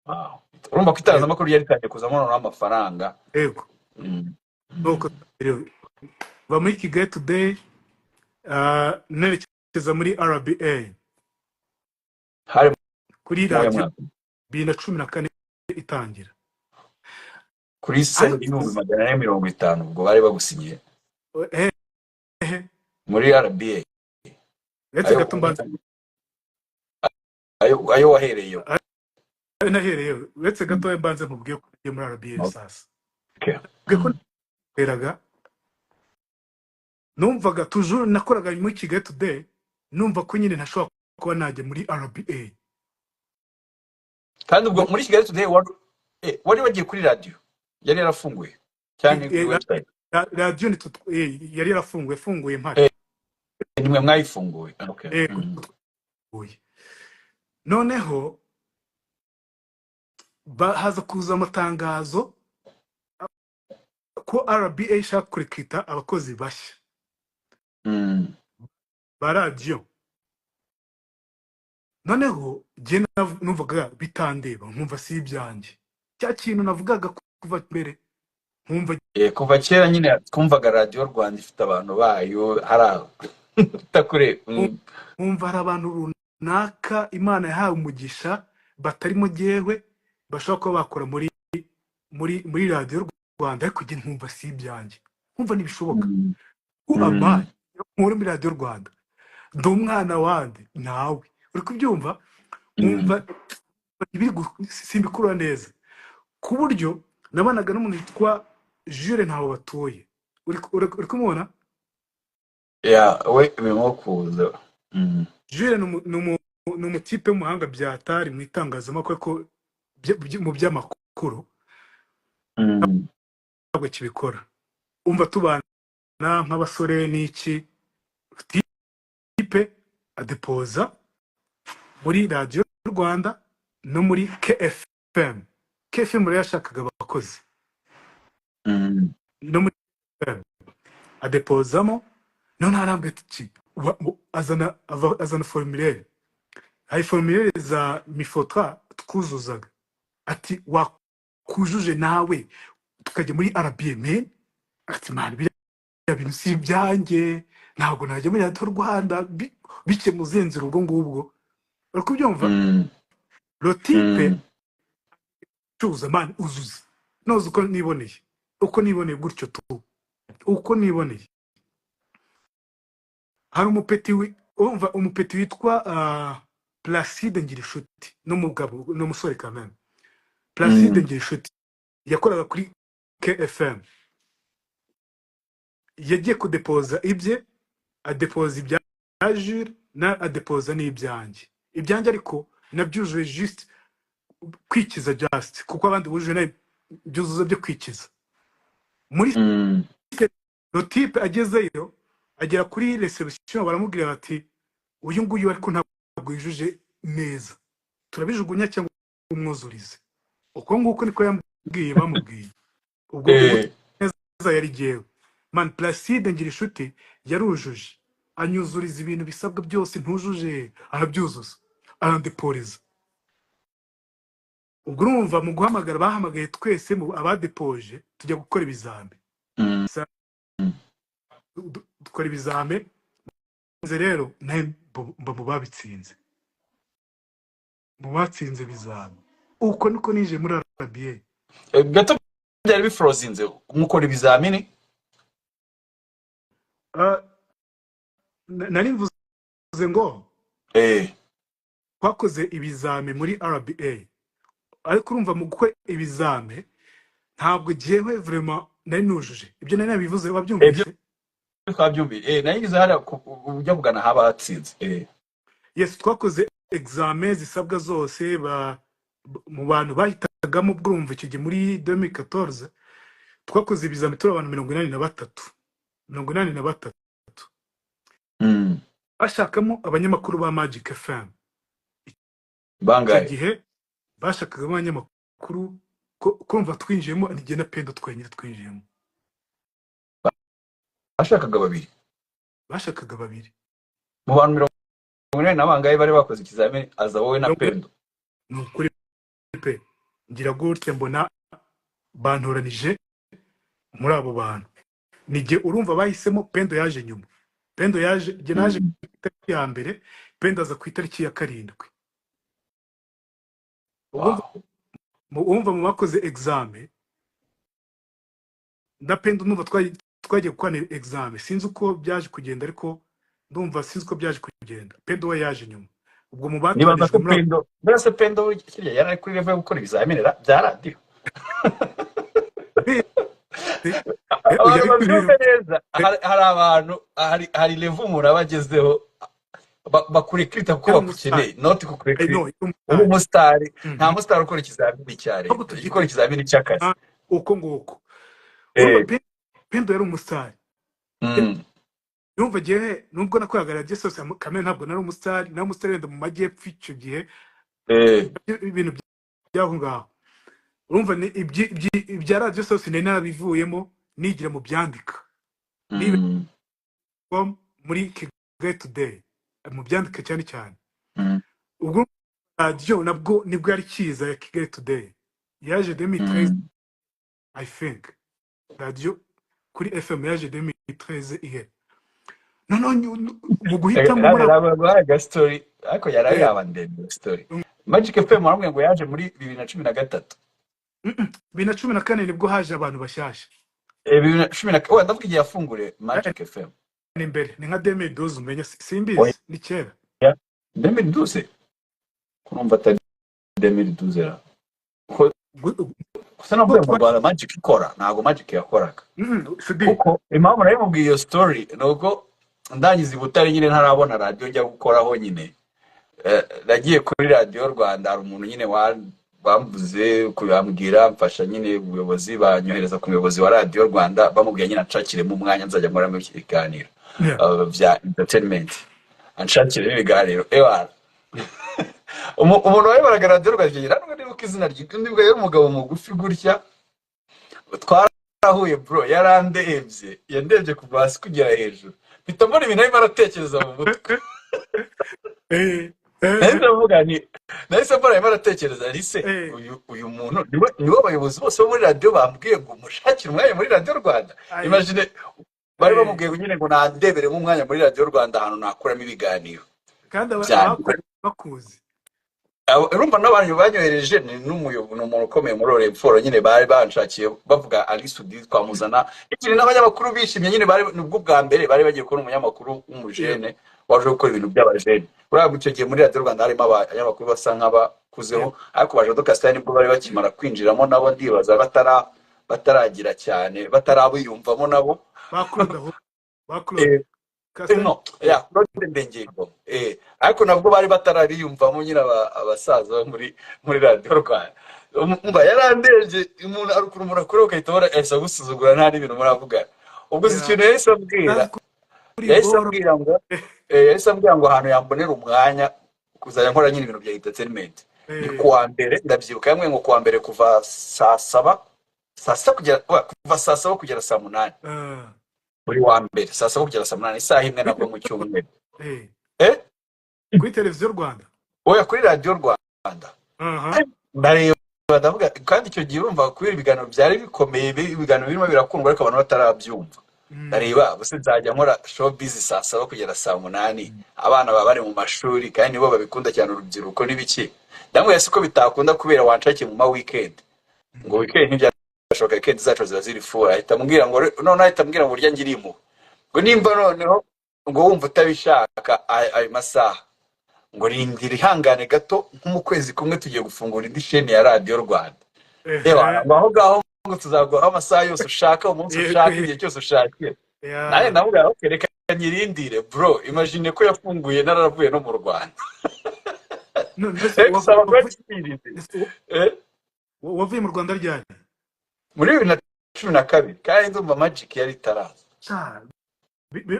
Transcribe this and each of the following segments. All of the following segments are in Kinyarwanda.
Wow. Urumva ko yego itangazamakuru ryari ritangiye kuzamo noneho amafaranga. yego Mm. nuko Mm. rero va muri Kigali Today nerekeza muri RBA Hari kuri mu radiyo mwaka 2014 itangira kuri se ariko ibihumbi 450 ubwo bari bagusinyiye hehe muri RBA. uretse Ayo gato mbanze ayo wahereyeyo. nahereye uretse Mm. gato mbanze nkubwiye ko ngiye muri RBA sasa Okay. ubwo ko Mm. neraga numvaga toujours nakoraga muri Kigali Today numva ko nyine ntashobora kuba najya muri RBA Kandi ubwo muri Kigali Today wari wagiye kuri radio yari yarafunguye cyane kuri website. radiyo yari yarafunguye mpari Nimwe mwayifunguye. Okay. noneho haza kuza amatangazo ko RBA ishaka kurikita abakozi bashya ba radiyo. Noneho jye numvaga bitandeba nkumva si ibyanjye cya kintu navugaga kuva mbere nkumva kuva kera nyine twumvaga radio Rwanda ifite abantu bayo hari takure nkumva hari abantu runaka Imana yahawe umugisha batarimo jyewe bashobora kuba bakora muri radiyo Rwanda ariko jye nkumva si ibyanjye nkumva ntibishoboka amaye muri radiyo Rwanda ndi umwana wandi nawe uri kubyumva nkumva simbikura neza ku buryo nabanaga n'umuntu witwa Jules ntaho batuye uri kumubona we birimo kuza. Jules ni umutipe w'umuhanga byatari mu itangazamakuru ko mu by'amakuru ntabwo kibikora umva tubana nk'abasore n'iki tipe adepoza muri radiyo Rwanda no muri KFM rero yashakaga abakozi no muri KFM adepozamo none arambwira ati azana formulaire hari formulaire za mifotra twuzuzaga ati wakujuje nawe tukajya muri RBA ati man biriya bintu si ibyanjye ntabwo najya muri radiyo Rwanda bike muzenzera ubwo ngubwo uri kubyumva rotipe cuza man uzuza noze uko niboneye gutyo tu uko niboneye hari umupeti witwa Placide Ngirinshuti n'umugabo n'umusore kamena Placide Ngirinshuti yakoraga kuri KFM yagiye kudepoza ibye adepoza ibya Jules na adepoza n'ibyanjye ariko nabyuzuye just kwikiza just kuko abandi bujuje byuzuza byo kwikiza muri rotipe agezeyo agera kuri reception baramubwira bati uyu nguyu ariko ntabwo yujuje neza turabijugunya cyangwa umwuzurize uko nguko niko yambwiye bamubwiye ubwo neza yari jewe man Placide Ngirinshuti yarujuje anyuzuriza ibintu bisabwa byose ntujuje arabyuzuza arandeporeza ubwo urumva mu guhamagara bahamagaye twese mu abadepoje tujya gukora ibizame dukora ibizame rero mba mu babitsinze mu batsinze ibizame uko niko nije muri RBA gato byari bifrozinze mukora ibizamini nari mvuze ngo twakoze ibizame muri RBA ariko urumva mu gukora ibizame ntabwo jyewe vraiment nari nujuje ibyo nari nabivuze wabyumvise twabyumviye nayigize hari ujya kugana haba hatsinze yes twakoze examen zisabwa zose mu bantu bahitagamo bwumva icyo gihe muri 2014 twakoze ibizame turi abantu 83 bashakamo abanyamakuru ba Magic FM bangaye gihe bashakaga abanyamakuru kumva twinjiyemo nige na Pendo twenyine twinjiyemo bashakaga babiri mu bantu 80 n'abangaye bari bakoze ikizamini aza wowe na Pendo nukuri pe ngira gutya mbona bantoranije muri abo bantu. Nijye urumva bahisemo Pendo yaje nyuma. Pendo yaje, jye naje Mm. ku itariki ya mbere, Pendo aza ku itariki ya karindwi. Ubwo Wow. wumva mu bakoze examen na Pendo numva twagiye gukora examen. Sinzi uko byaje kugenda ariko ndumva sinzi uko byaje kugenda. Pendo we yaje nyuma. Ubwo mu Nibaza batoranijwe ko muri Pendo, mbese Pendo kirya yari ari kuri level yo gukora ibizamini bya radio. abo Abantu yari kuri babyumve neza, hari abantu, hari level umuntu aba agezeho bakurekrita kuko yari bakukeneye, umusitari. not I kukurekrita know, uba umusitari. Mhm. Nta musitari ukora ikizamini cya Ahubwo leta, gikora ikizamini tugite cy'akazi. uko nguko. Urumva Eh. Pendo yari umusitari. Mm. Yumva gihe nubwo nakoraga radio sose kamere ntabwo nari umusitari, nari umusitari wenda mu majyepfo icyo gihe. Ibintu byaho ngaho. Urumva ni ibya radio sose nari narabivuyemo nigira mu byandika. Niba muri Kigali Today mu byandika cyane cyane. Ubwo radio nabwo nibwo yari kiza ya Kigali Today. Yaje 2013 I think. Radio kuri FM yaje 2013 ihe. Noneho mu guhitamo muri aba story ariko yari yaba ndende story. Magic FM waramwe ngo yaje muri 2013. 2014 nibwo haje abantu bashyashya. 2014 ndavuga igihe yafungure Magic FM. Ni mbere ni nka 2012 umenya simbizi ni kera. 2012 kurumva atari 2012 gusa navuye mu Rwanda Magic ikora, ntago Magic yakoraga. Kuko impamvu nayo mubwiye iyo story nuko ndangiza i Butare nyine ntarabona radio njya gukoraho nyine. Nagiye kuri Radio Rwanda, hari umuntu nyine bamvuze kuyambwira mfasha nyine ubuyobozi banyohereza ku muyobozi wa Radio Rwanda, bamubwiye nyine anshakire mu mwanya nzajya nkora mu kiganiro bya entertainment, anshakire ibiganiro umuntu wayoboraga Radio Rwanda ngira nubwo ndibuka izina rye, ndibwo yari umugabo mugufi gutya, twarahuye bro, yarandebye, yandebye kuva hasi kugera hejuru, mpita mbona ibintu arimo aratekereza mu mutwe. Nahise mbona arimo aratekereza rise uyu muntu niwe abayobozi bose bo muri radio bambwiye ngo mushakire umwanya muri Radio Rwanda. Imagine bari bamubwiye nyine ngo nandebere mu mwanya muri Radio Rwanda ahantu nakuramo ibiganiro kandi bakuzi. Urumva n'abantu banyohereje ni umuntu ukomeye muri Oremforo nyine bari banshakiye bavuga Ali Sudi twamuzana ikindi n'abanyamakuru bishimye nyine bari nubwo bwa mbere bari bagiye kubona umunyamakuru w'umujene waje gukora ibintu by'abajene. Urabwo icyo gihe muri Radio Rwanda harimo abanyamakuru basa nk'abakuzeho, ariko baje Dokasitani nibwo bari bakimara kwinjiramo nabo ndibaza bataragira cyane, batarabiyumvamo nabo bakurudaho no Claude Ndengengo ariko nabwo bari batarabiyumvamo nyine abasaza muri Radio Rwanda. Umva yarandeje umuntu arukuru umuntu akora ukahita ubona esa gusuzugura nta n'ibintu muravuga. Ubwo si ikintu yahise ambwira ngo ahantu yambonera umwanya kuzajya nkora nyine ibintu bya entertainment ni kuwa mbere, ndabyibuka yamwe ngo kuwa mbere kuva saa saba kugera saa 8 muri wa mbere, saa 7 kugera saa 8, isaha imwe nabwo mu cyumweru. Kuri televiziyo Rwanda oya kuri Radio Rwanda. Ndareba ndavuga kandi icyo gihe urumva kuri ibiganiro byari bikomeye, ibiganiro birimo birakundwa ariko abantu batarabyumva. Ndareba bose nzajya nkora showbiz saa 7 kugera saa 8, abana baba bari mu mashuri kandi nibo babikunda cyane urubyiruko n'ibiki. Ndamwe yasiko bitakunda kubera wanshake mu ma weekend, ngo weekend ntibyashoboka, weekend zacu ziba ziri fura. Ahita ambwira ngo none ahita ambwira ngo urya ngirimo ngo nimba noneho ngo wumva utabishaka ayo masaha ngo rindira ihangane gato mu kwezi kumwe tugiye gufungura indi chaîne ya Radio Rwanda. Aho ngaho ngo tuzaguha amasaha yose ushaka, umunsi ushaka, igihe cyose ushakiye. Naye navuga okay reka nyirindire bro, imagine ko yafunguye naravuye no mu Rwanda. Wavuye mu Rwanda ryari? Muri 2012 kandi ndumva Magic yari itaraza.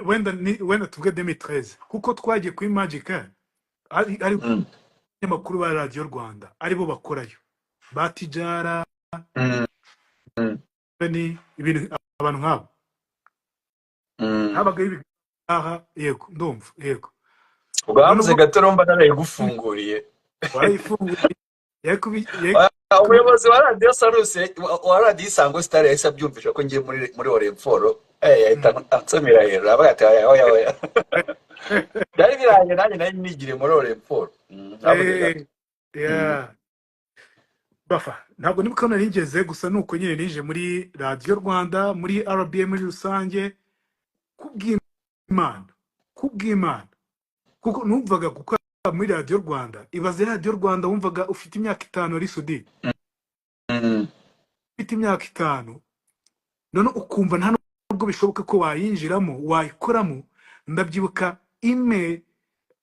Wenda tuvuge 2013 kuko twagiye kuri Magic ari abanyamakuru ba Radio Rwanda aribo bakorayo batijara ni ibintu abantu nkabo habaga ibi yego ndumva yego ubwo bavuze gato romba narayigufunguriye warayifunguriye umuyobozi wa radiyo Salus wa radiyo Isango Star yahise abyumvisha ko ngiye muri Oremforo yahita ansomera hejuru avuga ati oya byari birangiye nanjye nari nigire muri Oremforo habuze gato. Yeah. Bafa ntabwo nibuka naringeze gusa nuko nyine nije muri radiyo Rwanda muri RBA muri rusange kubw'Imana kuko numvaga gukora muri radiyo Rwanda. Ibaze radiyo Rwanda wumvaga ufite imyaka 5 ari Sudi, ufite imyaka 5 none ukumva nta nubwo bishoboka ko wayinjiramo wayikoramo. Ndabyibuka email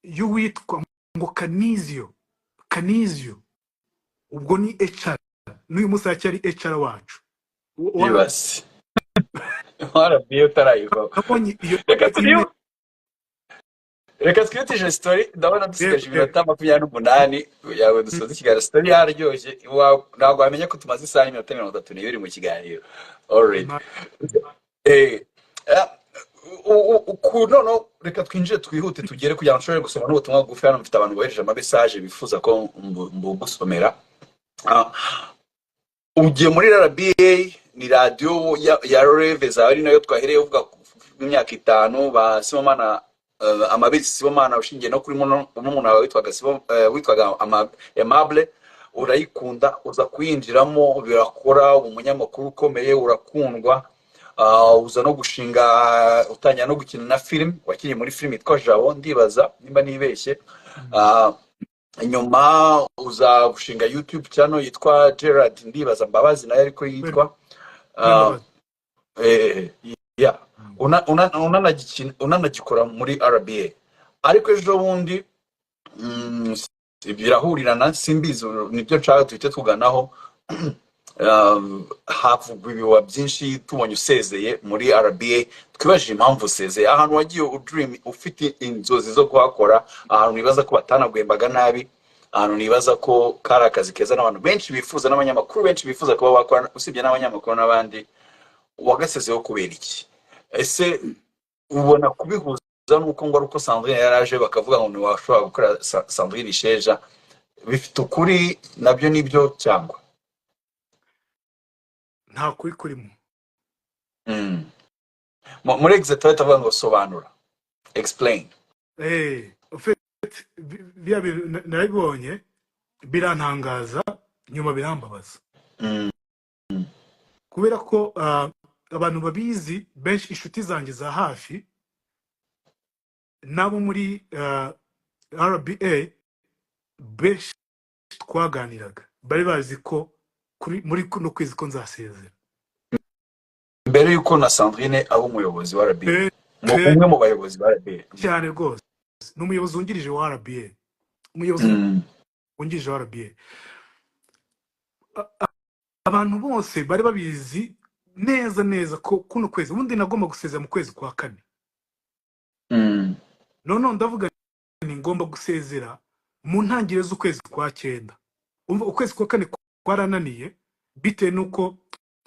y'uwitwa ngo Kanizio ubwo ni HR n'uyu musaki ari HR wacu yibasi warabiye utarayiva. nabonye iyo Reka twitije story ndabona dusigaje iminota 28 yawe dusoza ikiganiro. Story yaryoshye ntabwo wamenya ko tumaze isaha n'iminota 32 mu kiganiro already. Noneho reka twinjire twihute tugere kugira ngo nshobore gusoma n'ubutumwa bugufi. Hano mfite abantu bohereje amamesaje bifuza ko mbugusomera. Ugiye muri RBA ni radio ya Reve zawe ari nayo twahereye uvuga imyaka 5 ba Sibomana amabisi Sibomana ushingiye no kuri umuntu wawe witwaga Amable urayikunda uza kuyinjiramo birakora umunyamakuru ukomeye urakundwa. Uza no gushinga utanya no gukina na film wakiri muri film yitwa Jabo ndibaza nimba nibeshye. Nyuma uza gushinga YouTube channel yitwa Gerard ndibaza Mbabazi nayo ariko yitwa yeah unanagikora muri RBA ariko ejo bundi birahurirana simbizi nibyo nshaka tuhite tuganaho. Havugwa ibiwa byinshi tubonye usezeye muri RBA twibajije impamvu usezeye. Ahantu wagiye udream ufite inzozi zo kuhakora, ahantu nibaza ko batanagwembaga nabi, ahantu nibaza ko kari akazi keza n'abantu benshi bifuza n'abanyamakuru benshi bifuza kuba bakora usibye n'abanyamakuru n'abandi, wagasezeho kubera iki? Ese ubona kubihuza nuko ngo aruko Sandrine yaraje bakavuga ngo ni washobora gukora Sandrine Isheja bifite ukuri nabyo nibyo cyangwa nta kuri kurimo? Muri exeter tavuga ngo sobanura explain. Bya naribonye birantangaza nyuma birambabaza kubera ko abantu babizi benshi inshuti zanjye za hafi nabo muri RBA benshi twaganiraga bari bazi ko muri kuno kwezi ko nzasezera mbere yuko na Sandrine abo umuyobozi wa RBA umwe mu bayobozi ba RBA cyane rwose n'umuyobozi wungirije wa RBA umuyobozi wungirije wa RBA. Abantu bose bari babizi neza ko kuno kwezi ubundi nagomba gusezera mu kwezi kwa 4 none ndavuga ni ngomba gusezera mu ntangire z'ukwezi kwa 9. Umva ukwezi kwa 4 kwarananiye bite nuko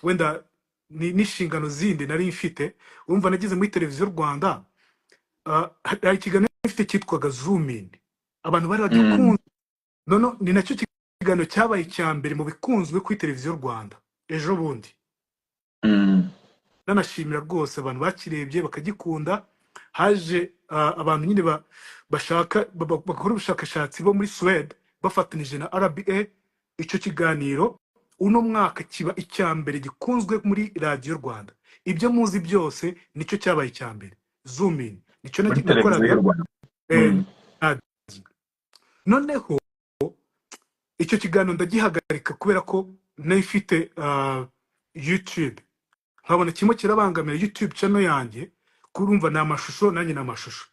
wenda n'inshingano zindi nari mfite. Umva nagize muri televiziyo Rwanda hari ikiganiro mfite cyitwaga Zoom in abantu bari bagikunze none ni nacyo kiganiro cyabaye cyambere mu bikunzwe kuri televiziyo Rwanda ejo bundi. Nanashimira rwose abantu bakirebye bakagikunda. Haje abantu nyine bashaka bakora ubushakashatsi bo muri Sweden bafatanije na RBA. Icyo kiganiro uno mwaka kiba icyambere gikunzwe muri radio Rwanda. Ibyo muzi byose nicyo cyabaye icyambere Zoom in nicyo nakoraga. Noneho icyo kiganiro ndagihagarika kubera ko nayifite YouTube nkabona kimwe kirabangamira YouTube channel yanjye kurumva na amashusho nanjye na amashusho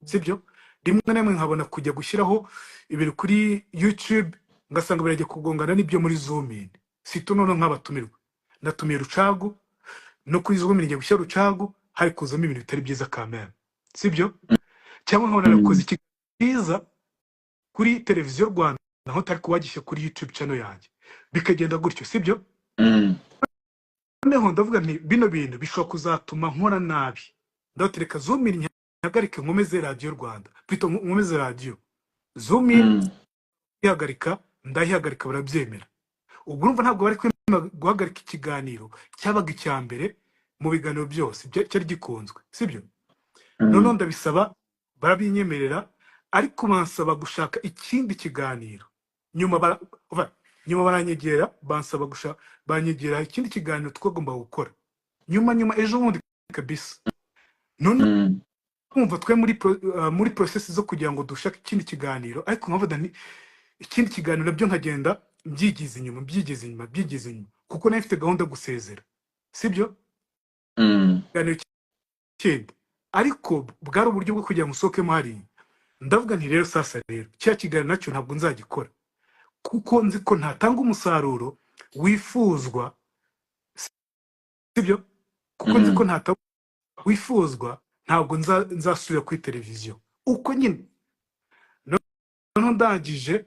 sibyo. Rimwe na rimwe nkabona kujya gushyiraho ibiri kuri YouTube ngasanga birajya kugongana n'ibyo muri Zoom in. Sito none nk'abatumirwa natumiye Rucagu no kuri Zoom in ngiye gushyira Rucagu hari kuzamo ibintu bitari byiza kamera sibyo. Cyangwa nkabona nakoze ikiza kuri televiziyo Rwanda naho tari kuwagisha kuri YouTube channel yanjye bikagenda gutyo sibyo. Noneho ndavuga nti bino bintu bishobora kuzatuma nkora nabi ndatereka Zoom in nyagarike nkomeze radio Rwanda bito nkomeze radio Zoom in ihagarika ndayihagarika barabyemera. ubwo urumva ntabwo bari kwemera guhagarika ikiganiro cyabaga icya mbere mu biganiro byose cyari gikunzwe, sibyo? Noneho ndabisaba, barabinyemerera, ariko bansaba gushaka ikindi kiganiro. Nyuma baranyegera, bansaba banyegera ikindi kiganiro twagomba gukora. Nyuma ejo bundi kabisa. None kumva twe muri process zo kugira ngo dushake ikindi kiganiro, ariko nkavuga ni ikindi kiganiro nabyo nkagenda mbyigize inyuma kuko nayo ifite gahunda gusezera, sibyo? Kiganiro kindi, ariko bwari uburyo bwo kugira ngo usohokemo hariya. Ndavuga nti rero sasa rero cya kiganiro nacyo ntabwo nzagikora, kuko nzi ko ntatanga umusaruro wifuzwa, sibyo? Kuko nzi ko ntatanga wifuzwa, ntabwo nzasubira kuri televiziyo uko nyine. Noneho ndangije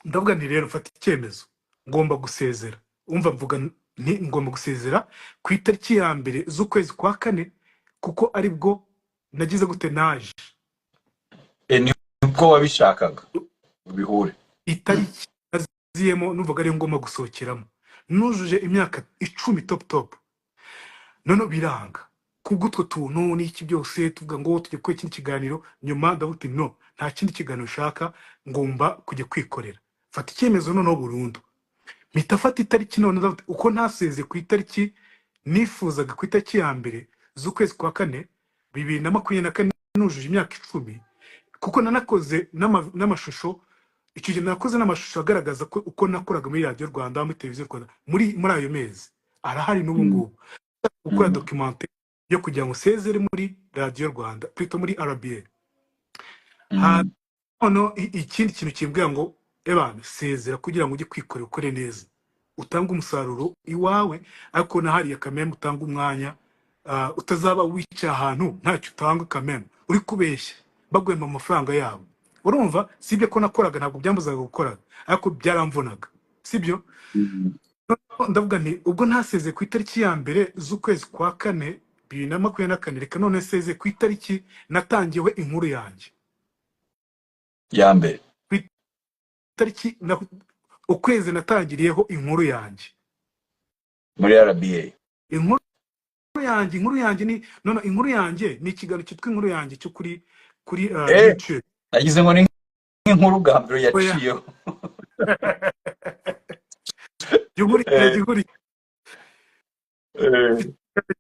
ndavuga nti rero mfata icyemezo, ngomba gusezera. Umva mvuga nti ngomba gusezera ku itariki ya mbere z'ukwezi kwa kane, kuko aribwo nagize gute naje. Nibwo wabishakaga bihure Itariki naziyemo numvaga ari ngomba gusohokeramo, nujuje imyaka 10 top. Noneho biranga kubw'utwo tuntu n'iki byose, tuvuga ngo tujye kwe ikindi kiganiro. Nyuma ndavuga no, nta kindi kiganiro ushaka, ngomba kujya kwikorera. Fata icyemezo noneho burundu. Mpita fata itariki none uko ntaseze ku itariki nifuzaga, ku itariki ya mbere z'ukwezi kwa kane 2024, nujuje imyaka 10, kuko nanakoze n'amashusho. Icyo gihe nakoze n'amashusho agaragaza ko uko nakoraga muri Radio Rwanda, muri televiziyo Rwanda, muri ayo mezi arahari n'ubu ngubu, gukora documentaire yo kugira ngo sezere muri Radio Rwanda, plutôt muri RBA. Noneho ikindi kintu kimbwira ngo ebana sezera kugira ngo ujye kwikorera, ukore neza, utanga umusaruro iwawe, ariko nahariya kameme utanga umwanya, utazaba wica ahantu ntacyo utanga kameme uri kubeshya bagwema amafaranga yabo. Urumva sibyo ko nakoraga, ntabwo byambuzaga gukora, ariko byaramvunaga, sibyo? Ndavuga nti ubwo ntaseze ku itariki ya mbere z'ukwezi kwa kane 2024, reka none seze ku itariki natangiwe inkuru yanjye ya mbere, itariki ukwezi natangiriyeho inkuru yanjye muri RBA. Inkuru yanjye ni inkuru yanjye ni ikiganiro cyitwa inkuru yanjye cyo kuri YouTube. Nagize ngo ni nk'inkuru bwa mbere yaciyeho.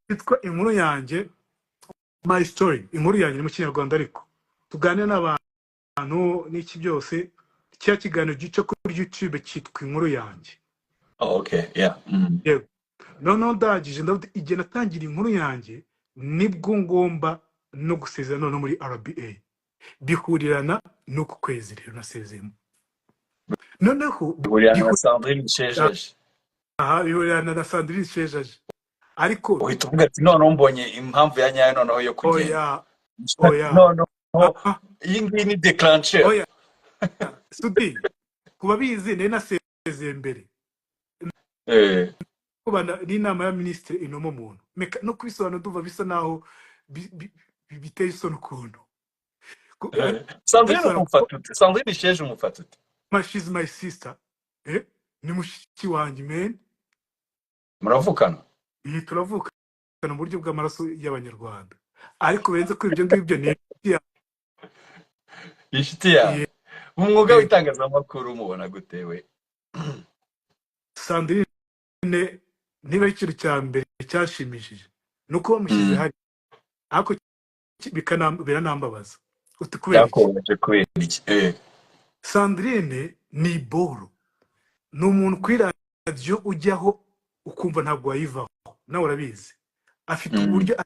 Cyitwa inkuru yanjye, my story. Inkuru yanjye ni mu Kinyarwanda, ariko tuganira n'abantu n'iki byose. Cya kiganiro gice kuri YouTube cyitwa inkuru yanjye. Okay, yeah. Yego. Noneho ndagije ndavuga igihe natangira inkuru yanjye nibwo ngomba no gusezera none muri RBA. Bihurirana no ku kwezi rero nasezemo. Noneho bihurirana Sandrine Shejaje. Bihurirana na Sandrine Shejaje. Ariko uhita uvuga ati none mbonye impamvu ya nyayo noneho yo kugenda. Oya. Iyi ngiyi ni declencher. Oya. Studi kuba bizi ne nasezeye mbere. Kubana n'inama ya ministre inomo muntu. No kubisobanura duva bisa naho biteye isoni ukuntu. Sandrine umufatute. Sandrine Shejaje umufatute. She's my sister. Ni mushiki wanjye men. Muravukana? Turavukana mu buryo bw'amaraso y'Abanyarwanda. Ariko benze ko ibyo ngibyo ni inshuti yawe. Mu mwuga w'itangazamakuru mubona gutewe? Sandrine niba ikintu cya mbere cyashimishije nuko bamushyize hari, ariko biranambabaza. Kubera iki? Sandrine ni boro, ni umuntu kuri radio ujyaho ukumva ntabwo wayivaho, nawe urabizi. Afite uburyo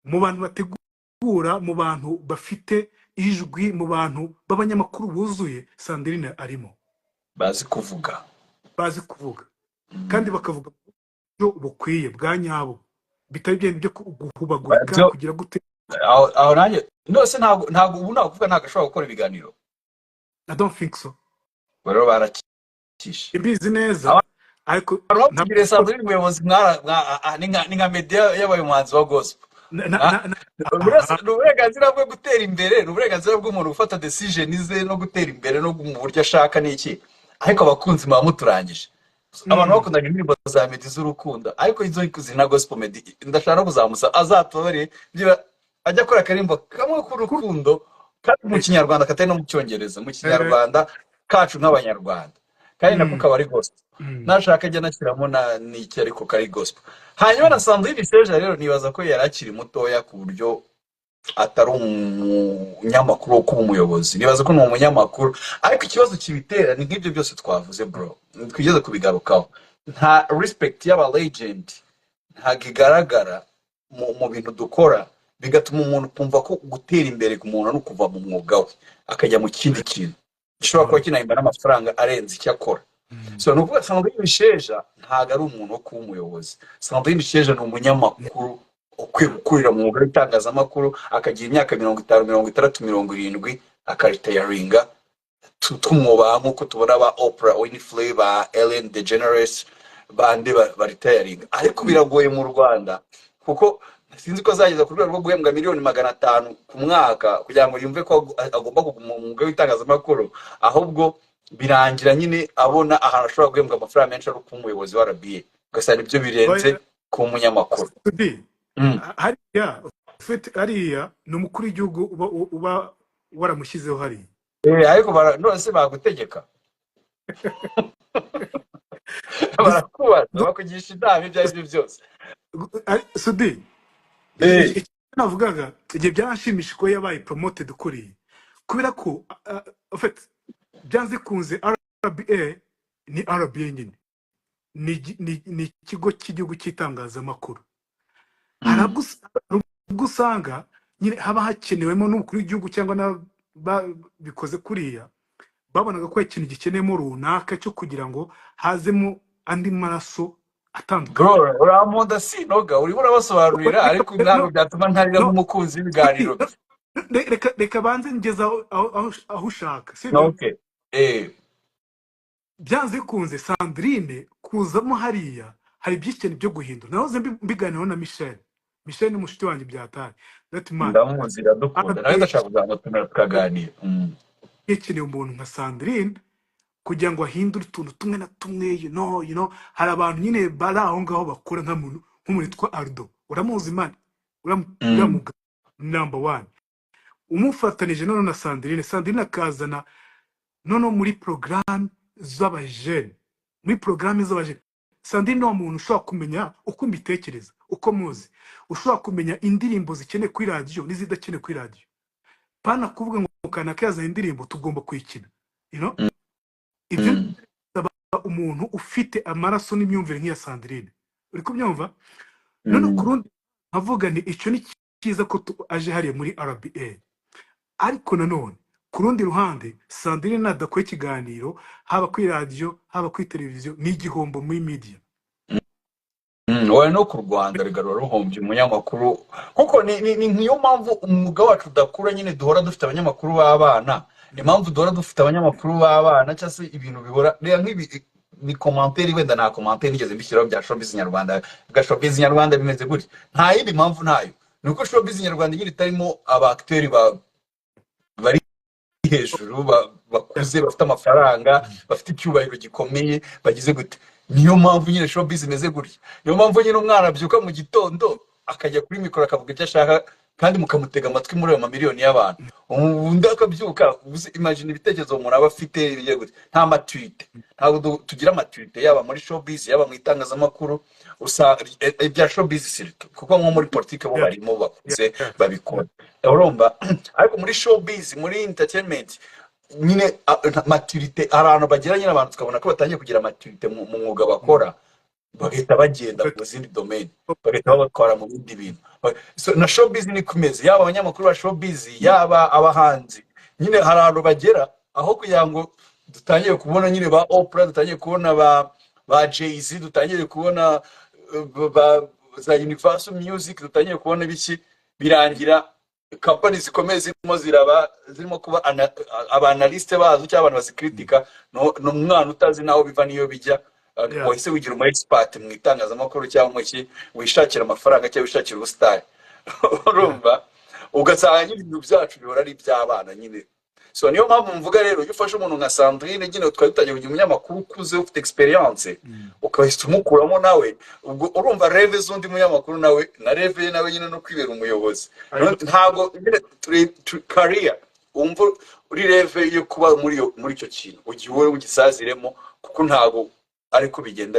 mu bantu bategura, mu bantu bafite ijwi, mu bantu b'abanyamakuru buzuye, Sandrine arimo. Bazi kuvuga kandi bakavuga byo bukwiye bwa nyabo, bitari byo byo guhubagurika kugira gute. Aho nanjye nose ntabwo ubu navuga ntabwo ashobora gukora ibiganiro. I don't think so. Baro barakisha ibizi neza, ariko ntabwo Sandrine umuyobozi ni nka media y'abayobozi wa gospel. Uburenganzira bwo gutera imbere, uburenganzira bw'umuntu gufata decision ze no gutera imbere no mu buryo ashaka n'iki, ariko abakunzi muba muturangije. abantu Mm. bakundaga indirimbo za Meddy z'urukundo, ariko izo zina gospel Meddy ndashaka no kuzamusa azatore niba ajya akora akarimbo kamwe Ku- k'urukundo kandi mu kinyarwanda katari no mu cyongereza, mu eh, kinyarwanda kacu nk'abanyarwanda, kandi nako mm, kaba ari gospel. mm, Nashaka ajya anashyiramo n'iki ariko kari gospel. Hanyuma na mm. Sandrine Isheja rero nibaza ko yari akiri mutoya ku buryo atari umunyamakuru wo kuba umuyobozi. Nibaza ko ni umunyamakuru, ariko ikibazo kibitera ni nk'ibyo byose twavuze bro, twigeze kubigarukaho. Nta respect y'aba legend ntabwo igaragara mu bintu dukora, bigatuma umuntu kumva ko gutera imbere ku muntu no kuva mu mwuga we akajya mu kindi kintu gishobora kuba kinahimba n'amafaranga arenze icyo akora. Mm. So ni ukuvuga Sandrine Isheja ntabwo ari umuntu wo kuba umuyobozi. Sandrine Isheja ni umunyamakuru ukwiye gukurira mu mwuga w'itangazamakuru, akagira imyaka 50, 60, 70 akaritayaringa, tumwubaha nk'uko tubona ba Oprah Winfrey, ba Ellen DeGeneres bande baritayaringa. Ariko biragoye mu Rwanda kuko sinzi ko azageza ku rwego rwo guhembwa miliyoni 500 ku mwaka kugira ngo yumve ko agomba kuguma mu mwuga w'itangazamakuru, ahubwo birangira nyine abona ahantu ashobora guhembwa amafaranga menshi ari ku muyobozi wa RBA, ugasanga ibyo birenze Oya, ku munyamakuru. Sudi, Mm. hariya ufite hariya ni umukuru w'igihugu uba waramushyizeho hariya. Ariko none se bagutegeka Gusa barakubaza bakugisha inama ibyo ari byo byose. Sudi, Eh, icyo navugaga igihe byanshimishije ko yabaye promoted kuriya, kubera ko ufite byanze kunze RBA ni RBA nyine ni ikigo cy'igihugu cy'itangazamakuru. Hari ubwo usanga nyine haba hakenewemo n'umukuru w'igihugu cyangwa n'ababikoze kuriya babonaga ko ikintu gikeneyemo runaka cyo kugira ngo hazemo andi maraso atandukanye. bro uramonda sinoga urimo urabasobanurira, ariko ntabwo byatuma ntarira nk'umukunzi w'ibiganiro bye. Reka banze ngeza aho ushaka, sibyo? Okay. Byanze kunze Sandrine kuzamo hariya hari byinshi byo guhindura. Nahoze mbiganiraho na Michel ni mushiti wanjye byatari that man Ndamuzi iradukunda nawe ndashaka kuzamutumira tukaganira. ikeneye umuntu nka Sandrine kugira ngo ahindure utuntu tumwe na tumwe, you know hari abantu nyine bari aho ngaho bakora nk'umuntu witwa Aldo, uramuzi man, uramuga number 1 umufatanije none na Sandrine akazana none muri programme z'abajene, muri programme z'abajene. Sandrine ni umuntu ushobora kumenya uko mbitekereza, uko muzi, ushobora kumenya indirimbo zikeneye kuri radio n'izidakeneye kuri radio, pana kuvuga ngo kana kaza indirimbo tugomba kwikina, you know ibyo umuntu ufite amaraso n'imyumvire nk'iya Sandrine, uri kubyumva? None kurundi nkavuga ni icyo ni cyiza ko aje hariya muri RBA, ariko nanone kurundi ruhande Sandrine nadakora ikiganiro haba kuri radio haba kuri televiziyo ni igihombo muri media. Wowe no ku Rwanda rigarura ruhombye umunyamakuru, kuko ni nk'iyo mpamvu umwuga wacu udakura nyine, duhora dufite abanyamakuru b'abana. Impamvu duhora dufite abanyamakuru b'abana cyangwa se ibintu bihora reba nk'ibi ni commentaire, wenda nta commentaire nigeze mbishyiraho bya showbiz nyarwanda, bwa showbiz nyarwanda bimeze gutya, nta yindi mpamvu ntayo, ni uko showbiz nyarwanda nyine itarimo aba acteurs bari hejuru bakuze bafite amafaranga bafite icyubahiro gikomeye bagize gute. Niyo mpamvu nyine showbiz imeze gutya, niyo mpamvu nyine umwana abyuka mu gitondo akajya kuri mikoro akavuga icyo ashaka kandi mukamutega amatwi muri ayo mamiliyoni y'abantu. Undi akabyuka, imagine ibitekerezo umuntu aba afite bigiye gute. Nta maturite, ntabwo tugira maturite yaba muri showbiz yaba mu itangazamakuru, usa ibya showbiz sirito, kuko nko muri politike bo barimo bakuze babikora urumva. Ariko muri showbiz, muri entertainment nyine maturite abantu bagira nyine, abantu tukabona ko batangiye kugira maturite mu mwuga bakora, bagahita bagenda mu zindi domaine, bagahita babatwara mu bindi bintu. So na showbiz ni kumeze, yaba abanyamakuru ba showbiz yaba abahanzi, nyine hari ahantu bagera aho kugira ngo dutangiye kubona nyine ba Oprah, dutangiye kubona ba Jay-Z, dutangiye kubona za Universal Music, dutangiye kubona ibiki, birangira companies zikomeye zirimo kuba abanaliste bazo cyangwa abantu bazikritika, no umwana utazi naho biva niyo bijya, wahise wigira umu expert mu itangazamakuru cyangwa iki, wishakira amafaranga cyangwa wishakira ubusitani urumva, ugasanga nyine ibintu byacu bihora ari iby'abana nyine. so niyo mpamvu mvuga rero iyo ufashe umuntu nka Sandrine nyine twari dutangiye kugira umunyamakuru ukuze ufite experience ukahita umukuramo nawe ubwo urumva reve z'undi munyamakuru nawe na reve ye nawe nyine no kwibera umuyobozi ntabwo nyine career umva uri reve yo kuba muri icyo kintu ugiye wowe ugisaziremo kuko ntabwo ariko bigenda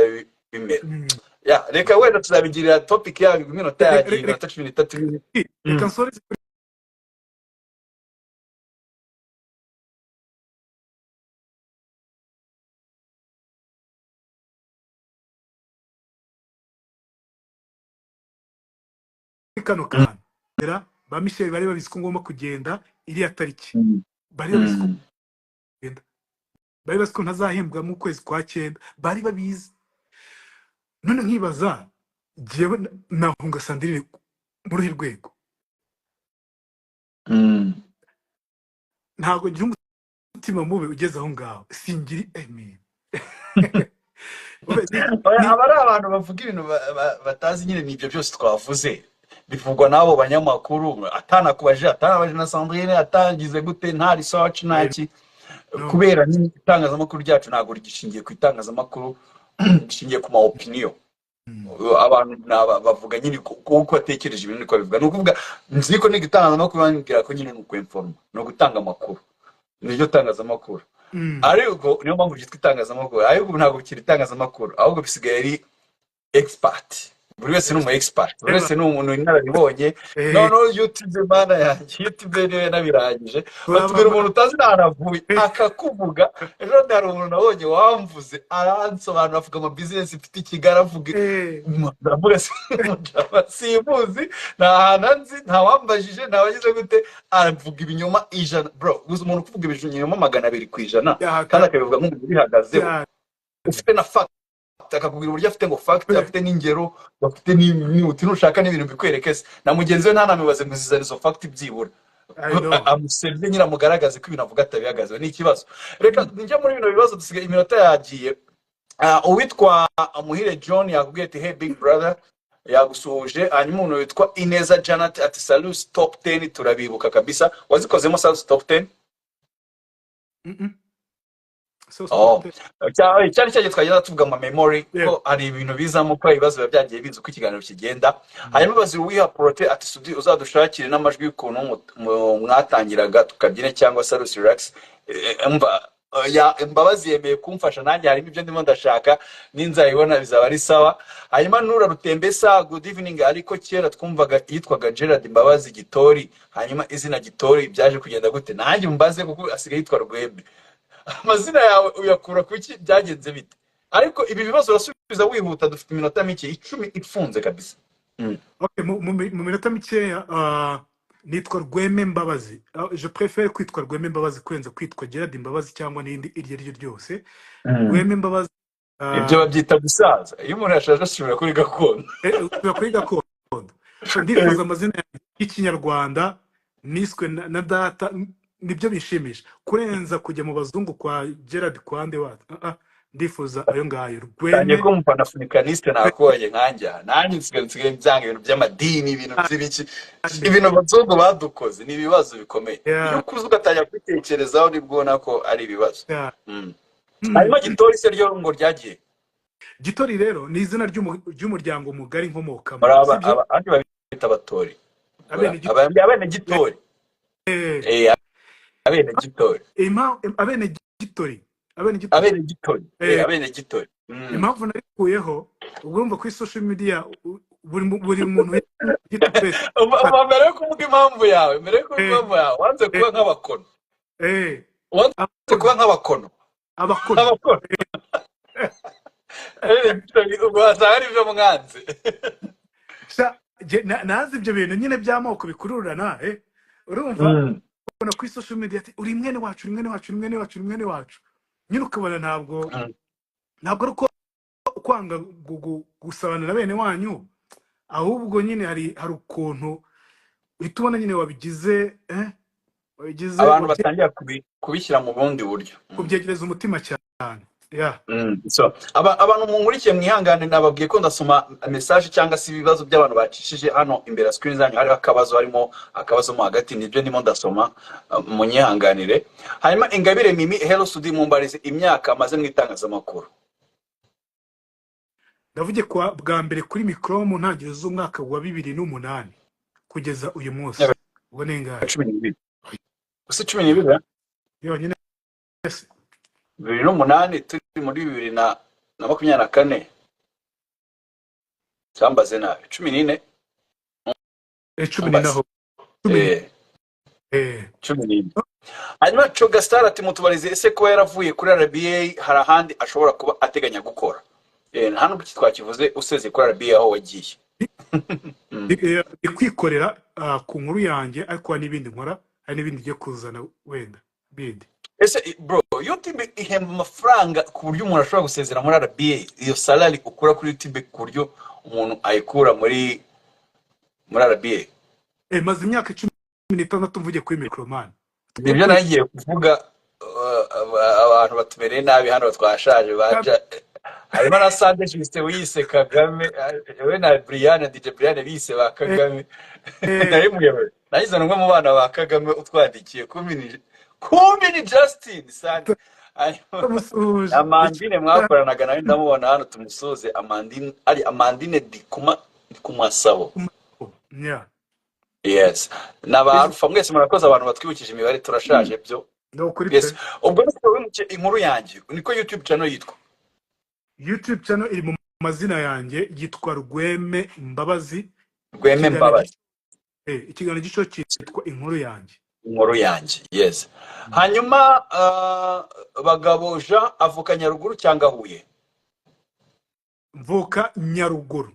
bimera ya reka wenda tuzabigirira topic yayo iminota yagiye iminota 13 reka nsoreze kano kantu ba Michel bari babizi ko ngomba kugenda iriya tariki bari babizi ko kugenda bari bazi ko ntazahembwa mu kwezi kwa 9 bari babizi none nkibaza jewe nahunga Sandrine muri rwego ntabwo ngira umutima mubi ugeze aho ngaho singiri amen abari abantu bavuga ibintu batazi nyine n'ibyo byose twavuze bivugwa nabo banyamakuru atanakubaje na Sandrine atangize gute nta research ntaki kubera n'itangazamakuru ryacu ntabwo rigishingiye ku itangazamakuru gishingiye ku ma opinion abantu bavuga nyine kuko atekereje ibintu niko bivuga no kuvuga nzi ko n'igitangazamakuru bangira ko nyine nuko informa no gutanga amakuru niryo tangazamakuru ariko niyo mpamvu cyitwa itangazamakuru ariko ntabwo kiri itangazamakuru ahubwo bisigaye ari expert buri wese ni umu expert buri wese ni umuntu inararibonye no YouTube bana yanjye YouTube niwe nabirangije batubwira umuntu utazi naravuye akakuvuga ejo hari umuntu nabonye wamvuze aransobanura avuga ama business ifite ikigara avuga ndavuga simuzi ntahananzi ntawambajije ntawagize gute avuga ibinyoma ijana bro gusa umuntu kuvuga ibinyoma 200% kandi akabivuga nk'umuntu bihagazeho ufite na fact akakubwira uburyo afite ngo fact afite n'ingero bafite n'uti nushaka n'ibintu bikwerekese na mugenzi we ntanamibaze ngo zizana izo fact byibura amusebye nyira mugaragaze ko ibintu avuga atabihagaze ni ikibazo reka njya muri bino bibazo dusigaye iminota yagiye uwitwa Muhire John yakubwiye ati hey big brother yagusuhuje hanyuma umuntu witwa Ineza Janet ati salute top 10 turabibuka kabisa wazikozemo salute top 10 cyari cyagiye twagenda tuvuga mu memory ko hari ibintu bizamo ko ibibazo byagiye biza uko ikiganiro kigenda hanyuma bazira wiha prote ati studio uzadushakire n'amajwi y'ukuntu mwatangiraga tukabyine cyangwa Salus Relax imbabazi yemeye kumfasha nanjye harimo ibyo ndimo ndashaka ninzayibona bizaba ari sawa hanyuma Nura Rutembesa good evening ariko kera twumvaga yitwaga Gerard Imbabazi Gitori hanyuma izina Gitori byaje kugenda gute nanjye mbaze kuko asigaye yitwa Rwembe amazina yawe uyakura kuki byagenze bite ariko ibi bibazo urasubiza wihuta dufite iminota mike 10 ifunze kabisa okay mu minota mike nitwa Rweme Mbabazi je préfère kwitwa Rweme Mbabazi kwenza kwitwa Gerard Imbabazi cyangwa n'indi iryo ryose Rweme Mbabazi ibyo babyita gusaza iyo umuntu yashaje asubira kuri gakondo ndifuza amazina y'ikinyarwanda niswe na data nibyo bishimisha kurenza kujya mu bazungu kwa Gerard Kwande wa ndifuza ayo ngayo Rweme ko umpanafricaniste nakoye nkanja nanjye nsigaye byanga ibintu by'amadini ibintu by'ibiki ibintu bazungu badukoze ni ibibazo bikomeye iyo kuzuga ugatangira kwitekerezaho nibwona ko ari ibibazo hanyuma Gitori se ryo ngo ryagiye Gitori rero ni izina ry'umuryango mugari nkomokamo abandi babita abatori abene Gitori abene Gitori abene Gitori impamvu narikuyeho ugomba kuri social media buri muntu mbere yo kuvuga impamvu yawe wanze kuba nk'abakono wanze kuba nk'abakono ubwo wasanga ari byo mwanze nazi ibyo bintu nyine by'amoko bikururana urumva ubona kuri social media ati uri mwene wacu nyine ukabona ntabwo ari uko kwanga gusabana na bene wanyu ahubwo nyine hari ukuntu uhita ubona nyine wabigize abantu batangira kubishyira mu bundi buryo kubyegereza umutima cyane yeah. So abantu munkurikiye mwihangane nababwiye ko ndasoma message cyangwa se ibibazo by'abantu bacishije hano imbere ya screen zanyu, hariho harimo akabazo mo hagati, nibyo ndimo ndasoma, munyihanganire. Hanyuma Ingabire Mimi, hello Sudi, mumbarize imyaka amaze mu itangazamakuru. Ndavuge kwa bwa mbere kuri mikro mu ntangiriro z'umwaka wa 2008 kugeza uyu munsi. Ubwo nenga 12 gusa 12 yonyine 2008 turi muri 2024 cyambaze nabi 14 10 naho 14. Hanyuma Cogastar ati mutubarize ese ko yaravuye kuri RBA hari ahandi ashobora kuba ateganya gukora. Hano biki twakivuze useze kuri RBA aho wagiye. Kwikorera ku nkuru yanjye ariko n'ibindi nkora hari n'ibindi byo kuzana wenda bindi. Ese bro, YouTube ihemba amafaranga ku buryo umuntu ashobora gusezera muri RBA, iyo salary ukura kuri YouTube ku buryo umuntu ayikura muri RBA? Maze imyaka 16 mvuge kuri microman. Nibyo nagiye kuvuga, abantu batumereye nabi hano twashaje baja. Harimo na Sande Justin wise Kagame, we na Brian, DJ Brian bise ba Kagame. Nari muyewe nagize numwe mu bana ba Kagame utwandikiye kumini Justin Sande. Amandine mwakoranaga nawe ndamubona hano, tumusoze. Amandine Dikumasabo. Yeah. Yes. Nabarufa mwese murakoze, abantu batwibukije imibare turashaje byo. Yes. Ubwo niko inkuru yanjye niko YouTube channel yitwa. YouTube channel iri mu mazina yanjye yitwa Rweme Mbabazi. Rweme Mbabazi. Ikiganiro gico cyitwa inkuru yanjye. Inkuru yanjye, yes. Hanyuma Bagabo Jean avuka Nyaruguru cyangwa Huye? Mvuka Nyaruguru.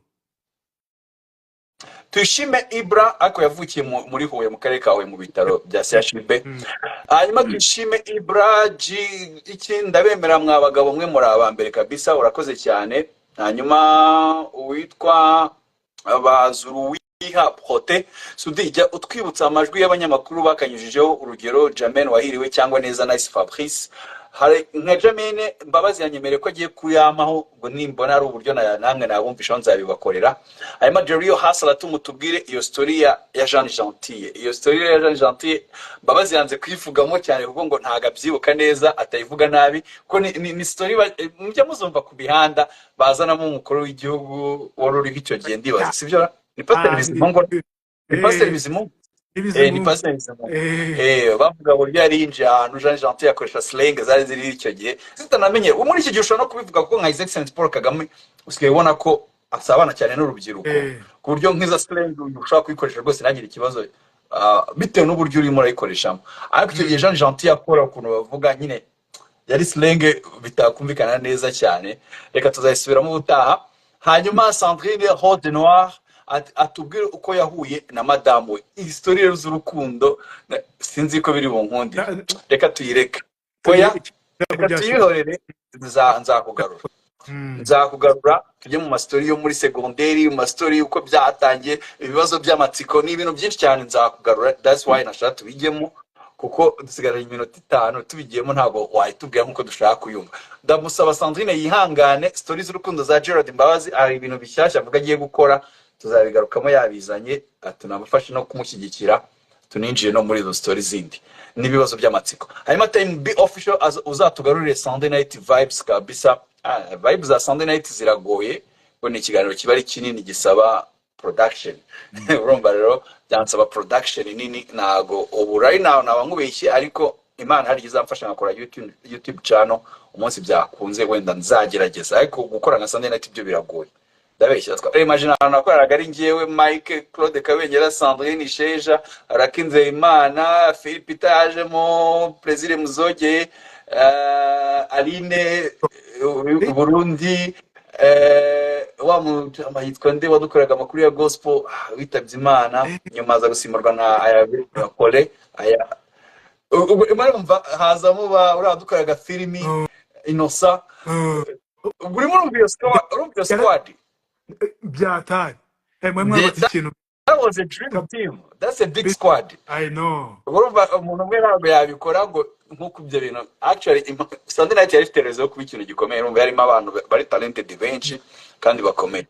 Tuyishime Ibra ako yavukiye muri Huye mu karere ka Huye mu bitaro bya CHUB. Hanyuma Tuyishime Ibra iki ndabemera mwa bagabo mwe muri abambere kabisa, urakoze cyane. Hanyuma uwitwa Abazuru Wiha Prote Sudi, jya utwibutsa amajwi y'abanyamakuru bakanyujijeho, urugero Jamen Wahiriwe cyangwa Neza Nice Fabrice. Hari nka Jamene Mbabazi yanyemere ko agiye kuyamaho, ubwo nimbona ari uburyo namwe nabumvisha nzabibakorera. Hanyuma Jerio Hasala tumutubwire iyo story ya Jean Gentil. Iyo story ya Jean Gentil Mbabazi yanze kwivugamo cyane kuko ngo ntaga byibuka neza, atayivuga nabi ko ni story mujya muzumva ku bihanda bazanamo umukuru w'igihugu wari uri icyo gihe ndibaza, sibyo? Ni Pastor Bizimungu. Ni Pastor Bizimungu. Ni Pastor Bizimungu. Bavuga ngo yari yinje ahantu Jean Gentil yakoresha slang zari ziri icyo gihe. Sitanamenye muri iki gihe ushobora no kubivuga kuko nka His Excellency Paul Kagame usigaye ubona ko asabana cyane n'urubyiruko ku buryo nk'iza slang ushobora kuyikoresha rwose ntagire ikibazo bitewe n'uburyo urimo urayikoreshamo. Ariko icyo gihe Jean Gentil yakora ukuntu bavuga nyine yari slang bitakumvikana neza cyane. Reka tuzayisubiramo ubutaha. Hanyuma Sandrine Rode Noir atubwire uko yahuye na madamu we. Historie z'urukundo sinzi ko biri bunkundi. Reka tuyireke. Oya, reka tuyihorere, nzakugarura. Nzakugarura tujye mu mastori yo muri segonderi, mu mastori uko byatangiye, ibibazo by'amatsiko n'ibintu byinshi cyane nzakugarura. That's why nashaka tubijyemo kuko dusigaranye iminota 5 tubigiyemo ntago wahitubwira nkuko dushaka kuyumva. Ndamusaba Sandrine yihangane, stories z'urukundo za Gerard Mbabazi ari ibintu bishyashya avuga agiye gukora, tuzabigarukamo yabizanye, tunamufashe no kumushyigikira, tuninjiye no muri izo stories zindi n'ibibazo by'amatsiko. Hanyuma Time Be Official uzatugarurire Sunday Night Vibes kabisa. Vibes za Sunday Night ziragoye, ngo ni ikiganiro kiba ari kinini gisaba production. Urumva rero byansaba production nini, nago ubu right now nabankubeshye, ariko Imana hari izamfasha ngakora YouTube channel umunsi byakunze wenda nzagerageza, ariko gukora nka Sunday Night byo biragoye. Ndabeshya imagine nakoraraga ari ngewe Mike Claude Kabengera, Sandrine Sheja, Rakinze Imana, Philippe Tajemo, Plaisir Muzoge, Aline Burundi, wa mutama yitwa nde wadukoraga amakuru ya gospel witabye Imana, nyuma za gusimurwa na Pole aya ubwo mva hazamo uradukoraga filimi Inosa. Urimo urumva squad byatari mwe mwabati ikintu was a dream team. That's a big squad. I know. urumva umuntu umwe ntabwo yabikora ngo nk'uko ibyo bintu actually Sunday Night yari ifite rezo kuba ikintu gikomeye, urumva harimo abantu bari talented benshi kandi bakomeye.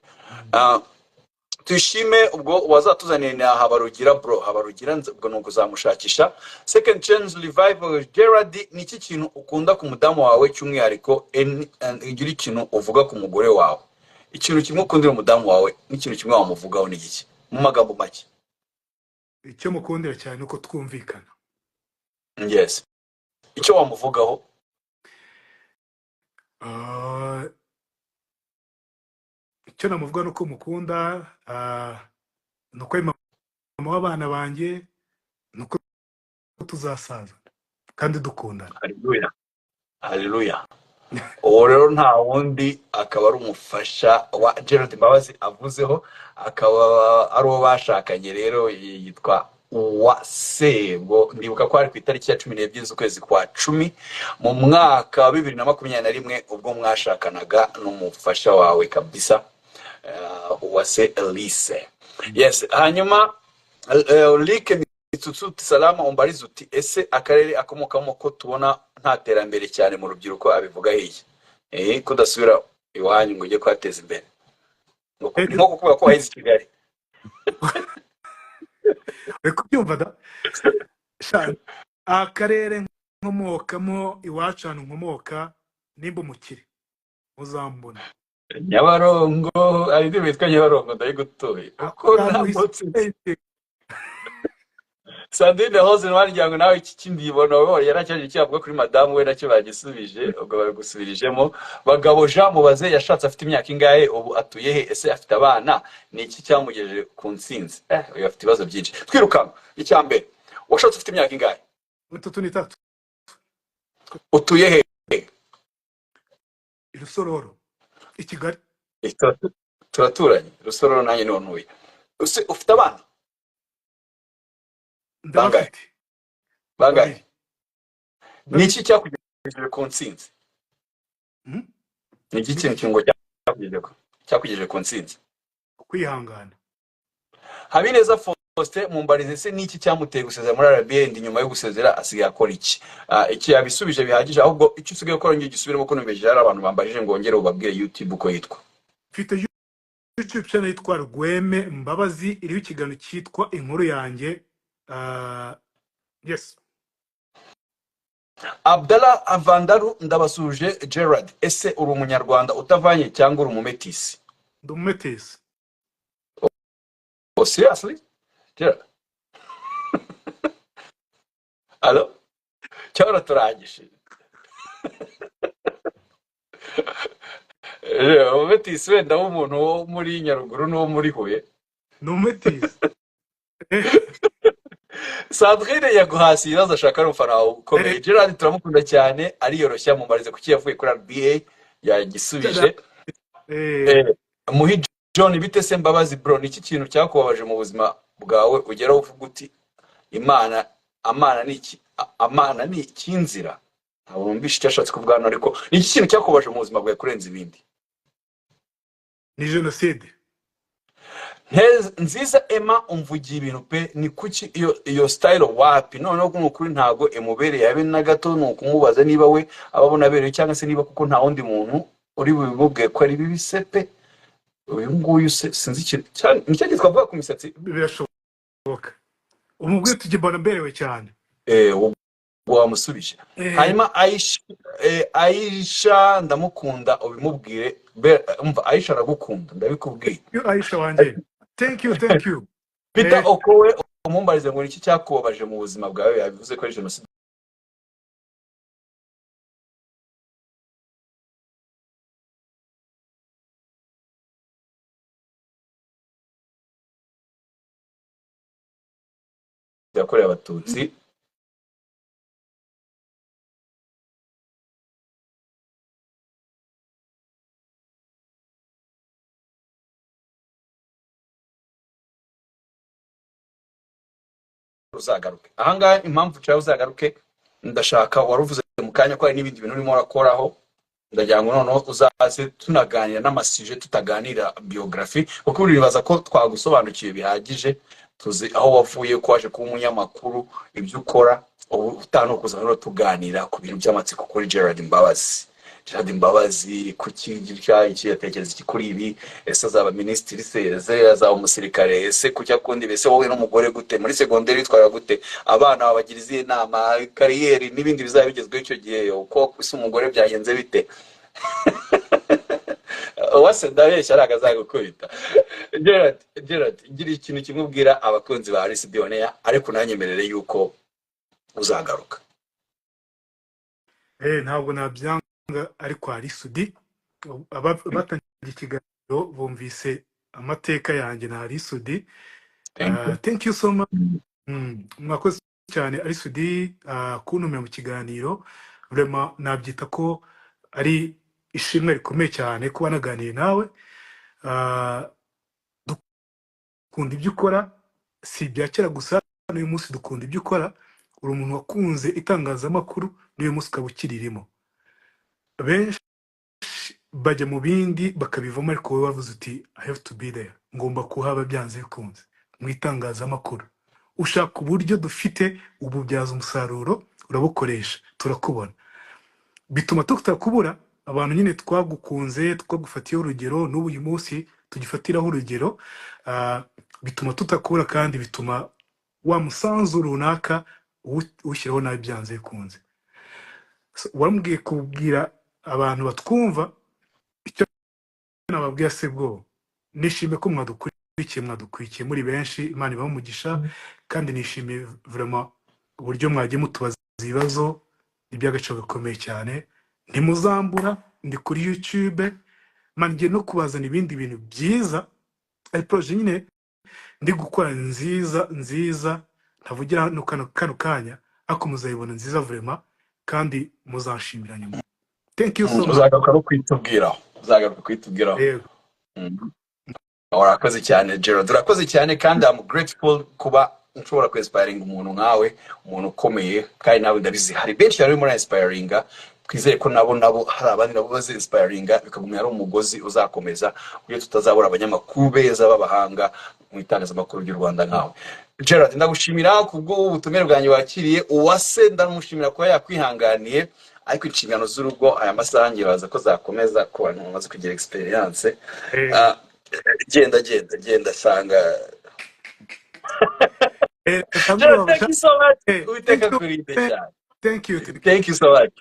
Tuyishime ubwo wazatuzaniye na Habarugira bro. Habarugira ubwo nuko uzamushakisha. Second chance revival Gerard, ni iki kintu ukunda ku mudamu wawe cy'umwihariko, igira ikintu uvuga ku mugore wawe, ikintu kimwe ukundira umudamu wawe n'ikintu kimwe wamuvugaho ni iki mu magambo make? Icyo mukundira cyane uko twumvikana. Yes. Icyo wamuvugaho? Icyo namuvuga nuko mukunda, nuko mama w'abana banjye, nuko tuzasaza kandi dukundana. Haleluya. Haleluya. Uwo rero nta wundi akaba ari umufasha wa Gerard Mbabazi avuzeho, akaba ari uwo bashakanye rero, yitwa Uwase. Ngo ndibuka ko ari ku itariki ya 12 z'ukwezi kwa 10 mu mwaka wa 2021 ubwo mwashakanaga n'umufasha wawe kabisa, Uwase Elise. Yes. Hanyuma Like Mitsutsuti Salama umbariza uti ese akarere akomokamo ko tubona nta terambere cyane mu rubyiruko abivuga hiye kudasubira iwanyu ngo ujye kwateza imbere nko kuvuga ko wahize Kigali? Reka byumva da akarere nkomokamo iwacu hano nkomoka nimba umukire muzambona Nyabarongo. Ari ndi witwa Nyabarongo ndayigutuye uko namutse Sandrine Rose n'abaryango nawe iki kindi yibona wowe yaracyaje cyavuga kuri madamu we nacyo bagisubije, ubwo bagusubirishemo. Bagabo Jean mubaze yashatse afite imyaka ingahe, ubu atuye he, ese afite abana, ni iki cyamugejeje ku ntsinzi? Uyu afite ibibazo byinshi. Twirukanka. Icyambere, washatse ufite imyaka ingahe? 33. Utuye he? Rusororo i Kigali. Turaturanye. Rusororo nanjye niho ntuye. Ufite abana? Ndabafite. Bangahe? Ni iki cyakugejeje ku ntsinzi? Ni iki kintu kingo cyakugejeje ku ntsinzi? Kwihangana. Habineza Faustin mumbarize se ni iki cyamuteye gusezera muri RBA ndi nyuma yo gusezera asigaye akora iki? Iki yabisubije bihagije, ahubwo icyo usigaye ukora ngiye gisubiremo ko numbeje hari abantu bambajije ngo ngere ubabwire YouTube uko yitwa. Mfite YouTube channel yitwa Rweme Mbabazi, iriho ikiganiro cyitwa Inkuru yanjye. Yes. Abdallah Avandaru ndabasuje Gerard, ese uri umunyarwanda utavanye cyangwa uri umumetisi? Ndi umumetisi. Oh seriously? Gerard. Allo? Cyora turangije. Umumetisi wenda w'umuntu wo muri Nyaruguru n'uwo muri Huye? Ndi umumetisi. Sandrine yaguhasi ibibazo ashaka ari umufana ukomeye. Gerard turamukunda cyane, ariyoroshya mumarize kuki yavuye kuri RBA yagisubije. Muhi John bite se Mbabazi bro, ni iki kintu cyakubabaje mu buzima bwawe ugeraho uvuga uti amana ni ikinzira? Ntabwo mbishe cyashatse kuvuga hano, ariko ni iki kintu cyakubabaje mu buzima bwawe kurenza ibindi? Ni jenoside. Nziza Emma umvugiye ibintu pe, ni kuki iyo style wapi noneho kuri ntago emubereye habe na gato, no kumubaza niba we ababona bereye cyangwa se niba kuko nta wundi muntu uri bububwe ko ari bibise pe. Uyu nguyu sinzi ikintu cyane nicyo twavuga ku misatsi birashoboka. Umugwe tugibona mberewe cyane. Wamusubije. Hanyuma Aisha ndamukunda ubimubwire. Umva Aisha aragukunda ndabikubwiye. Aisha wanje. Thank you. Peter Okowe umumbarize ngo iki cyakubabaje mu buzima bwawe, yabivuze ko ari jenoside yakorewe Abatutsi. Uzagaruke ahangaha impamvu cyawe uzagaruke ndashaka waruvuze mu kanya ko hari n'ibindi bintu urimo urakoraho ndagira ngo noneho uzaze tunaganira n'amasije tutaganira biography kuko uribaza ko twagusobanukiwe bihagije tuzi aho wavuye ko waje kuba umunyamakuru ibyo ukora ubu utanukuza rero tuganira ku bintu by'amatsiko kuri Gerard Mbabazi. Gerard Mbabazi kukigira iki yatekereza iki kuri ibi, ese azaba minisitiri se, ese azaba umusirikare, ese kucya kundi, bese wowe n'umugore gute, muri segonderi bitwara gute, abana babagiriza inama, kariyeri n'ibindi bizaba bigezweho icyo gihe, uko ese umugore byagenze bite. Wase ndabeshya araga azagukubita. Gerard ngira ikintu kimwe ubwira abakunzi ba Ally Dionea ariko nanyemerere yuko uzagaruka. ntabwo nabyanga ariko hari Sudi batangiye ikiganiro bumvise amateka yanjye na hari Sudi. Thank you so much. Mwakoze cyane ari Sudi kuntumira mu kiganiro. Vraiment nabyita ko ari ishimwe rikomeye cyane kuba naganiye nawe. Dukunda ibyo ukora, si ibya kera gusa, n'uyu munsi dukunda ibyo ukora. Uri umuntu wakunze itangazamakuru n'uyu munsi ukaba ukiririmo. Benshi bajya mu bindi bakabivamo ariko wowe wavuze uti I have to be there, ngomba kuhaba byanze bikunze mu itangazamakuru. Ushaka uburyo dufite ububyaza umusaruro urabukoresha, turakubona. Bituma tutakubura abantu nyine twagukunze twagufatiye urugero, n'ubu uyu munsi tugifatiraho urugero. Bituma tutakubura kandi bituma wa musanzu runaka ushyiraho nabi byanze bikunze. Wambwiye kubwira abantu batwumva icyo nababwiye se bwo nishimiye ko mwadukurikiye muri benshi, Imana ibahe umugisha, kandi nishimiye vraiment uburyo mwagiye mutubaza ibibazo iby'agaciro gakomeye cyane. Ntimuzambura, ndi kuri YouTube, ngiye no kubazana ibindi bintu byiza, ari projet nyine ndi gukora nziza ntavugira no kano kanya, ako muzayibona nziza vraiment kandi muzanshimira nyuma. Thank you so much. Uzagaruka kwitubwiraho. Urakoze cyane Gerard, urakoze cyane kandi I'm grateful kuba nshobora kwinspiring umuntu nkawe, umuntu ukomeye, kandi nawe ndabizi hari benshi bari muri inspiringa. Twizeye ko nabo hari abandi nabo bazi inspiringa, bikagumya ari umugozi uzakomeza kuyo tutazabura abanyamakuru beza b'abahanga mu itangazamakuru ry'u Rwanda nkawe. Gerard, ndagushimira kubwo ubutumire bwanyu wakiriye. Uwase ndamushimira ko yakwihanganiye, ariko inshingano z'urugo aya masaha ngibaza ko zakomeza ku bantu bamaze kugira experience. Genda sanga. Thank you so much. Thank you. Thank you so much.